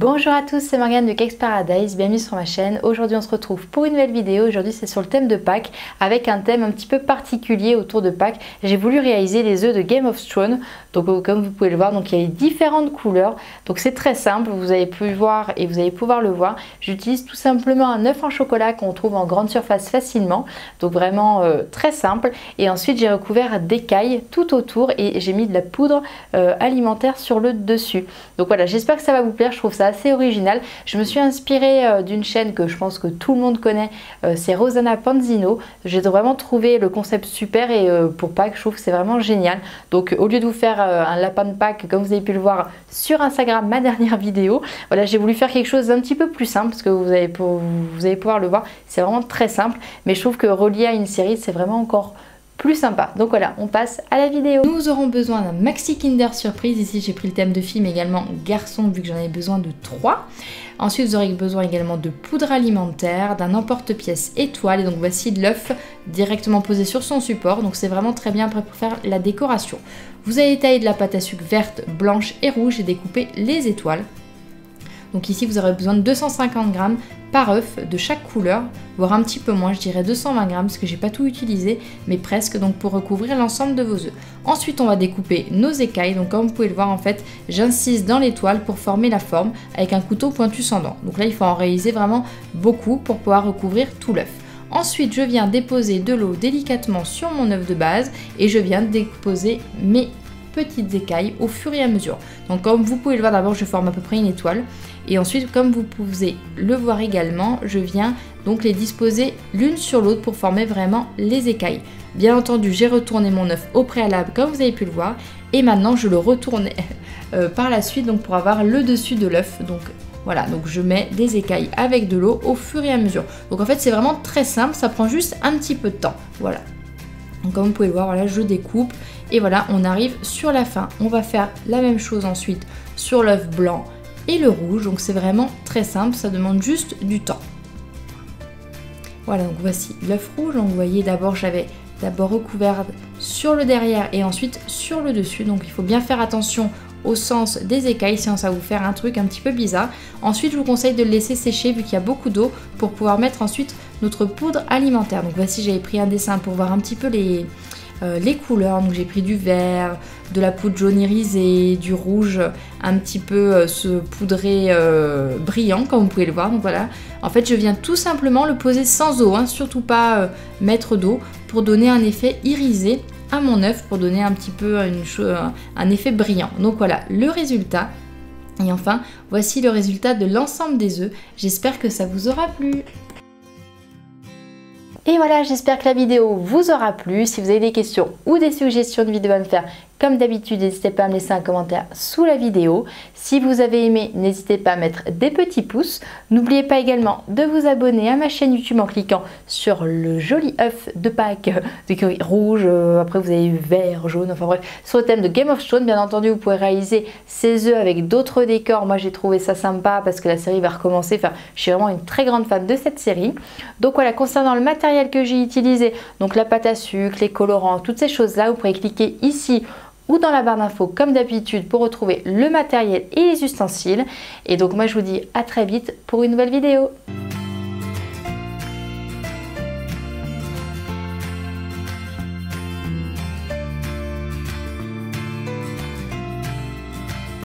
Bonjour à tous, c'est Morgane de Cakes Paradise, bienvenue sur ma chaîne. Aujourd'hui on se retrouve pour une nouvelle vidéo. Aujourd'hui c'est sur le thème de Pâques, avec un thème un petit peu particulier autour de Pâques. J'ai voulu réaliser les œufs de Game of Thrones. Donc comme vous pouvez le voir, donc il y a les différentes couleurs. Donc c'est très simple, vous avez pu le voir et vous allez pouvoir le voir. J'utilise tout simplement un œuf en chocolat qu'on trouve en grande surface facilement. Donc vraiment très simple. Et ensuite j'ai recouvert d'écailles tout autour et j'ai mis de la poudre alimentaire sur le dessus. Donc voilà, j'espère que ça va vous plaire, je trouve ça assez original. Je me suis inspirée d'une chaîne que je pense que tout le monde connaît, c'est Rosanna Panzino. J'ai vraiment trouvé le concept super et pour Pâques, je trouve que c'est vraiment génial. Donc au lieu de vous faire un lapin de Pâques, comme vous avez pu le voir sur Instagram, ma dernière vidéo, voilà, j'ai voulu faire quelque chose d'un petit peu plus simple parce que vous allez pouvoir le voir, c'est vraiment très simple. Mais je trouve que relié à une série, c'est vraiment encore plus sympa. Donc voilà, on passe à la vidéo. Nous aurons besoin d'un maxi Kinder Surprise. Ici j'ai pris le thème de fille mais également garçon vu que j'en ai besoin de 3. Ensuite vous aurez besoin également de poudre alimentaire, d'un emporte-pièce étoile. Et donc voici l'œuf directement posé sur son support. Donc c'est vraiment très bien pour faire la décoration. Vous allez tailler de la pâte à sucre verte, blanche et rouge et découper les étoiles. Donc ici vous aurez besoin de 250 g par œuf de chaque couleur, voire un petit peu moins, je dirais 220 g parce que j'ai pas tout utilisé, mais presque, donc pour recouvrir l'ensemble de vos œufs. Ensuite on va découper nos écailles, donc comme vous pouvez le voir en fait, j'incise dans l'étoile pour former la forme avec un couteau pointu sans dents. Donc là il faut en réaliser vraiment beaucoup pour pouvoir recouvrir tout l'œuf. Ensuite je viens déposer de l'eau délicatement sur mon œuf de base et je viens déposer mes petites écailles au fur et à mesure. Donc comme vous pouvez le voir, d'abord je forme à peu près une étoile et ensuite comme vous pouvez le voir également, je viens donc les disposer l'une sur l'autre pour former vraiment les écailles. Bien entendu j'ai retourné mon œuf au préalable comme vous avez pu le voir et maintenant je le retourne par la suite donc pour avoir le dessus de l'œuf. Donc voilà, donc je mets des écailles avec de l'eau au fur et à mesure. Donc en fait c'est vraiment très simple, ça prend juste un petit peu de temps. Voilà. Donc comme vous pouvez le voir, voilà, je découpe et voilà, on arrive sur la fin. On va faire la même chose ensuite sur l'œuf blanc et le rouge. Donc c'est vraiment très simple, ça demande juste du temps. Voilà, donc voici l'œuf rouge. Donc vous voyez, d'abord j'avais recouvert sur le derrière et ensuite sur le dessus. Donc il faut bien faire attention au sens des écailles, sinon ça va vous faire un truc un petit peu bizarre. Ensuite je vous conseille de le laisser sécher vu qu'il y a beaucoup d'eau pour pouvoir mettre ensuite notre poudre alimentaire. Donc voici, j'avais pris un dessin pour voir un petit peu les couleurs. Donc j'ai pris du vert, de la poudre jaune irisée, du rouge un petit peu ce poudré brillant comme vous pouvez le voir. Donc voilà, en fait je viens tout simplement le poser sans eau, hein, surtout pas mettre d'eau, pour donner un effet irisé à mon œuf, pour donner un petit peu un effet brillant. Donc voilà le résultat. Et enfin voici le résultat de l'ensemble des œufs. J'espère que ça vous aura plu. Et voilà, j'espère que la vidéo vous aura plu. Si vous avez des questions ou des suggestions de vidéos à me faire, comme d'habitude, n'hésitez pas à me laisser un commentaire sous la vidéo. Si vous avez aimé, n'hésitez pas à mettre des petits pouces. N'oubliez pas également de vous abonner à ma chaîne YouTube en cliquant sur le joli œuf de Pâques, d'écurie rouge, après vous avez vert, jaune, enfin bref, sur le thème de Game of Thrones. Bien entendu, vous pouvez réaliser ces œufs avec d'autres décors. Moi, j'ai trouvé ça sympa parce que la série va recommencer. Enfin, je suis vraiment une très grande fan de cette série. Donc voilà, concernant le matériel que j'ai utilisé, donc la pâte à sucre, les colorants, toutes ces choses-là, vous pourrez cliquer ici ou dans la barre d'infos comme d'habitude pour retrouver le matériel et les ustensiles. Et donc moi je vous dis à très vite pour une nouvelle vidéo.